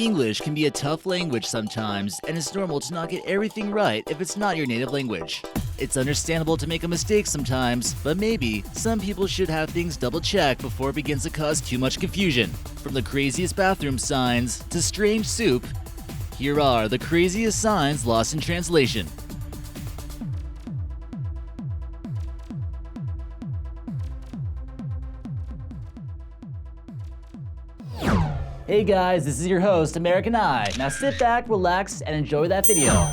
English can be a tough language sometimes, and it's normal to not get everything right if it's not your native language. It's understandable to make a mistake sometimes, but maybe some people should have things double-checked before it begins to cause too much confusion. From the craziest bathroom signs to strange soup, here are the craziest signs lost in translation. Hey guys, this is your host, American Eye. Now sit back, relax, and enjoy that video.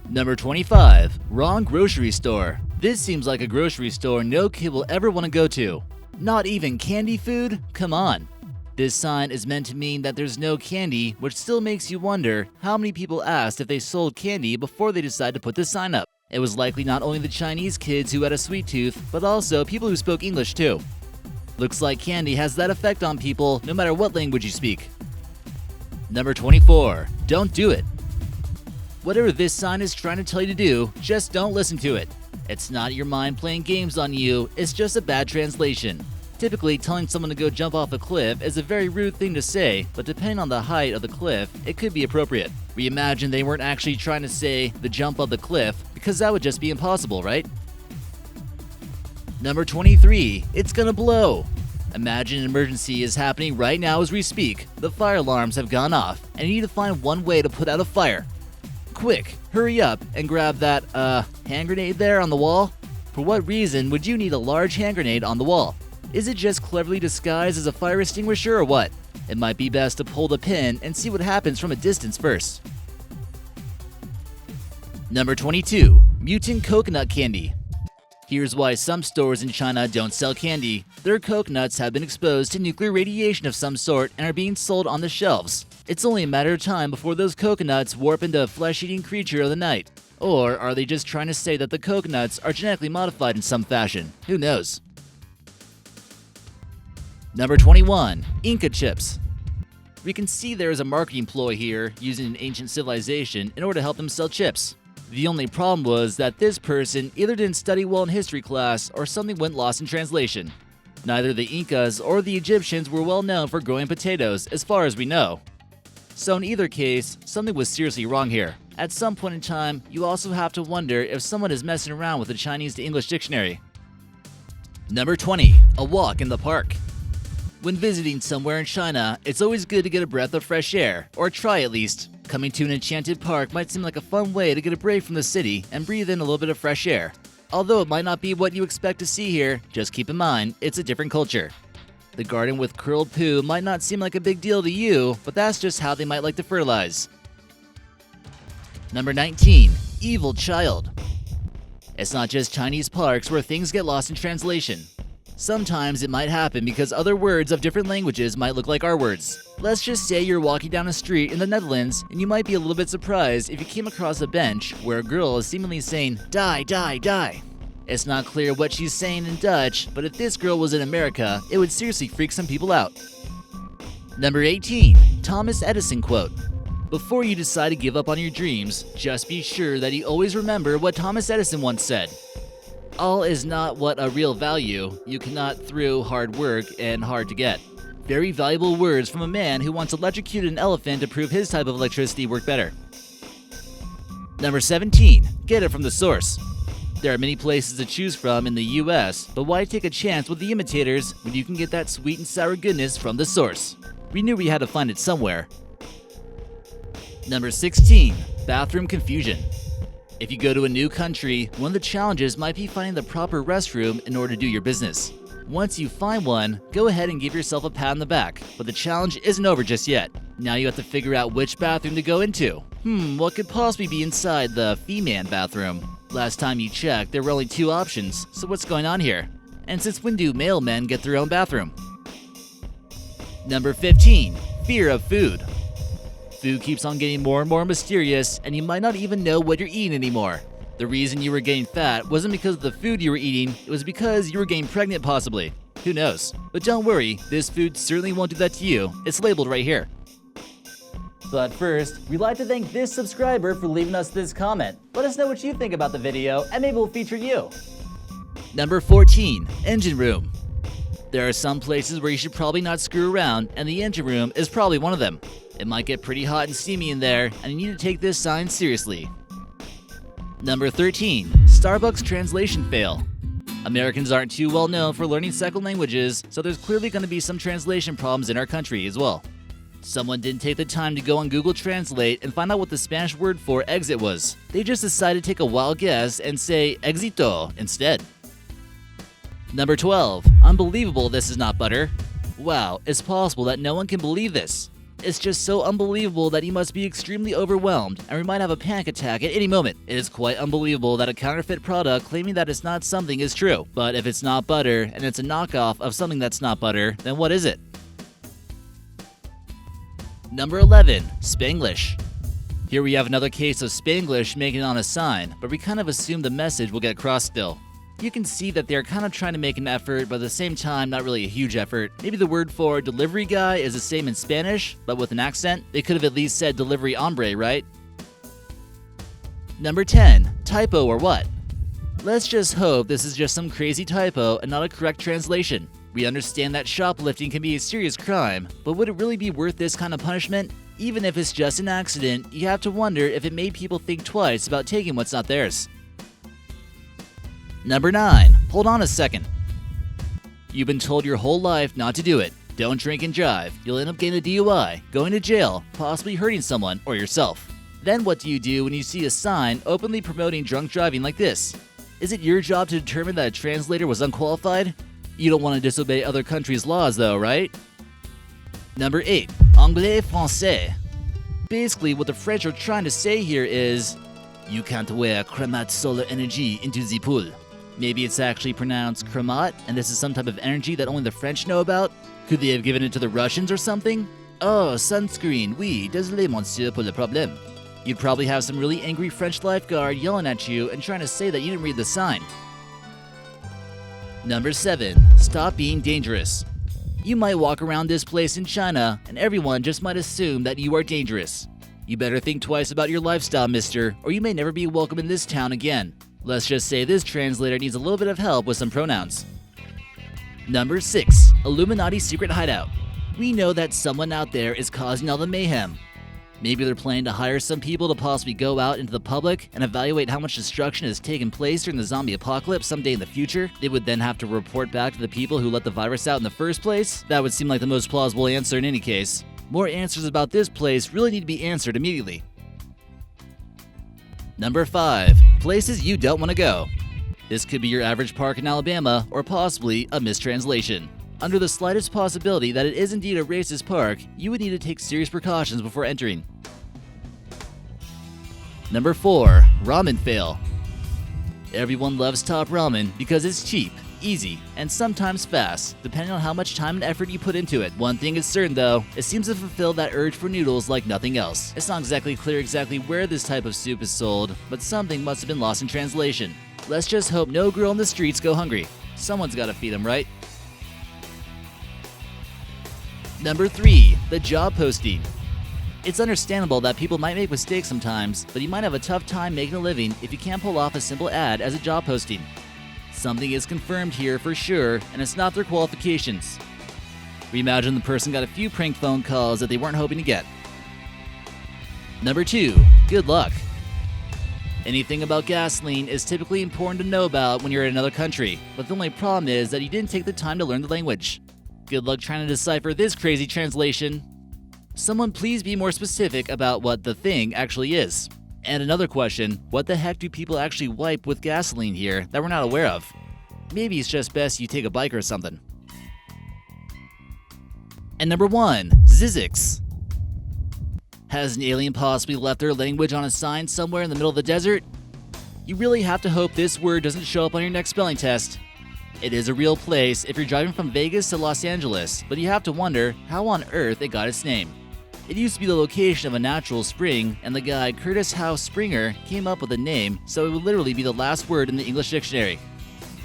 Number 25. Wrong grocery store. This seems like a grocery store no kid will ever want to go to. Not even candy food? Come on. This sign is meant to mean that there's no candy, which still makes you wonder how many people asked if they sold candy before they decided to put this sign up. It was likely not only the Chinese kids who had a sweet tooth, but also people who spoke English too. Looks like candy has that effect on people no matter what language you speak. Number 24. Don't do it. Whatever this sign is trying to tell you to do, just don't listen to it. It's not your mind playing games on you, it's just a bad translation. Typically, telling someone to go jump off a cliff is a very rude thing to say, but depending on the height of the cliff, it could be appropriate. We imagine they weren't actually trying to say the jump of the cliff, because that would just be impossible, right? Number 23. It's gonna blow. Imagine an emergency is happening right now as we speak. The fire alarms have gone off, and you need to find one way to put out a fire. Quick, hurry up and grab that, hand grenade there on the wall. For what reason would you need a large hand grenade on the wall? Is it just cleverly disguised as a fire extinguisher or what? It might be best to pull the pin and see what happens from a distance first. Number 22. Mutant coconut candy. Here's why some stores in China don't sell candy. Their coconuts have been exposed to nuclear radiation of some sort and are being sold on the shelves. It's only a matter of time before those coconuts warp into a flesh-eating creature of the night. Or are they just trying to say that the coconuts are genetically modified in some fashion? Who knows? Number 21. Inca Chips. We can see there is a marketing ploy here using an ancient civilization in order to help them sell chips. The only problem was that this person either didn't study well in history class or something went lost in translation. Neither the Incas or the Egyptians were well known for growing potatoes, as far as we know. So in either case, something was seriously wrong here. At some point in time, you also have to wonder if someone is messing around with the Chinese to English dictionary. Number 20. A walk in the park. When visiting somewhere in China, it's always good to get a breath of fresh air, or try at least. Coming to an enchanted park might seem like a fun way to get a break from the city and breathe in a little bit of fresh air. Although it might not be what you expect to see here, just keep in mind, it's a different culture. The garden with curled poo might not seem like a big deal to you, but that's just how they might like to fertilize. Number 19. Evil child. It's not just Chinese parks where things get lost in translation. Sometimes it might happen because other words of different languages might look like our words. Let's just say you're walking down a street in the Netherlands and you might be a little bit surprised if you came across a bench where a girl is seemingly saying, "Die, die, die." It's not clear what she's saying in Dutch, but if this girl was in America, it would seriously freak some people out. Number 18. Thomas Edison quote. Before you decide to give up on your dreams, just be sure that you always remember what Thomas Edison once said. All is not what a real value, you cannot through hard work and hard to get. Very valuable words from a man who once electrocuted an elephant to prove his type of electricity worked better. Number 17. Get it from the source. There are many places to choose from in the US, but why take a chance with the imitators when you can get that sweet and sour goodness from the source? We knew we had to find it somewhere. Number 16. Bathroom confusion. If you go to a new country, one of the challenges might be finding the proper restroom in order to do your business. Once you find one, go ahead and give yourself a pat on the back, but the challenge isn't over just yet. Now you have to figure out which bathroom to go into. What could possibly be inside the female bathroom? Last time you checked, there were only 2 options, so what's going on here? And since when do male men get their own bathroom? Number 15. Fear of food. Food keeps on getting more and more mysterious, and you might not even know what you're eating anymore. The reason you were getting fat wasn't because of the food you were eating, it was because you were getting pregnant possibly. Who knows? But don't worry, this food certainly won't do that to you. It's labeled right here. But first, we'd like to thank this subscriber for leaving us this comment. Let us know what you think about the video, and maybe we'll feature you. Number 14. Engine room. There are some places where you should probably not screw around, and the engine room is probably one of them. It might get pretty hot and steamy in there, and you need to take this sign seriously. Number 13. Starbucks translation fail. Americans aren't too well known for learning second languages, so there's clearly going to be some translation problems in our country as well. Someone didn't take the time to go on Google Translate and find out what the Spanish word for exit was. They just decided to take a wild guess and say éxito instead. Number 12. Unbelievable this is not butter. Wow, it's possible that no one can believe this. It's just so unbelievable that you must be extremely overwhelmed, and we might have a panic attack at any moment. It is quite unbelievable that a counterfeit product claiming that it's not something is true. But if it's not butter, and it's a knockoff of something that's not butter, then what is it? Number 11. Spanglish. Here we have another case of Spanglish making it on a sign, but we kind of assume the message will get across still. You can see that they're kind of trying to make an effort, but at the same time, not really a huge effort. Maybe the word for delivery guy is the same in Spanish, but with an accent. They could have at least said delivery hombre, right? Number 10. Typo or what? Let's just hope this is just some crazy typo and not a correct translation. We understand that shoplifting can be a serious crime, but would it really be worth this kind of punishment? Even if it's just an accident, you have to wonder if it made people think twice about taking what's not theirs. Number 9. Hold on a second. You've been told your whole life not to do it. Don't drink and drive. You'll end up getting a DUI, going to jail, possibly hurting someone or yourself. Then what do you do when you see a sign openly promoting drunk driving like this? Is it your job to determine that a translator was unqualified? You don't want to disobey other countries' laws though, right? Number 8. Anglais français. Basically what the French are trying to say here is, you can't wear cremate solar energy into the pool. Maybe it's actually pronounced cremate, and this is some type of energy that only the French know about? Could they have given it to the Russians or something? Oh, sunscreen, oui, désolé monsieur pour le problème. You'd probably have some really angry French lifeguard yelling at you and trying to say that you didn't read the sign. Number 7. Stop being dangerous. You might walk around this place in China, and everyone just might assume that you are dangerous. You better think twice about your lifestyle, mister, or you may never be welcome in this town again. Let's just say this translator needs a little bit of help with some pronouns. Number 6. Illuminati secret hideout. We know that someone out there is causing all the mayhem. Maybe they're planning to hire some people to possibly go out into the public and evaluate how much destruction has taken place during the zombie apocalypse someday in the future. They would then have to report back to the people who let the virus out in the first place. That would seem like the most plausible answer in any case. More answers about this place really need to be answered immediately. Number 5. Places you don't want to go. This could be your average park in Alabama, or possibly a mistranslation. Under the slightest possibility that it is indeed a racist park, you would need to take serious precautions before entering. Number 4. Ramen Fail. Everyone loves top ramen because it's cheap, easy, and sometimes fast, depending on how much time and effort you put into it. One thing is certain though, it seems to fulfill that urge for noodles like nothing else. It's not exactly clear exactly where this type of soup is sold, but something must have been lost in translation. Let's just hope no girl in the streets go hungry. Someone's gotta feed them, right? Number 3. The job posting. It's understandable that people might make mistakes sometimes, but you might have a tough time making a living if you can't pull off a simple ad as a job posting. Something is confirmed here for sure, and it's not their qualifications. We imagine the person got a few prank phone calls that they weren't hoping to get. Number 2. Good luck. Anything about gasoline is typically important to know about when you're in another country, but the only problem is that you didn't take the time to learn the language. Good luck trying to decipher this crazy translation. Someone please be more specific about what the thing actually is. And another question, what the heck do people actually wipe with gasoline here that we're not aware of? Maybe it's just best you take a bike or something. And number 1, Zizix. Has an alien possibly left their language on a sign somewhere in the middle of the desert? You really have to hope this word doesn't show up on your next spelling test. It is a real place if you're driving from Vegas to Los Angeles, but you have to wonder how on earth it got its name. It used to be the location of a natural spring, and the guy Curtis House Springer came up with the name, so it would literally be the last word in the English dictionary.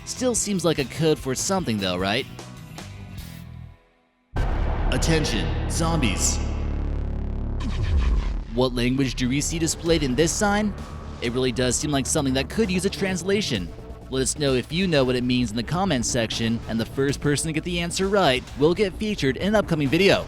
Still seems like a code for something though, right? Attention, zombies. What language do we see displayed in this sign? It really does seem like something that could use a translation. Let us know if you know what it means in the comments section, and the first person to get the answer right will get featured in an upcoming video.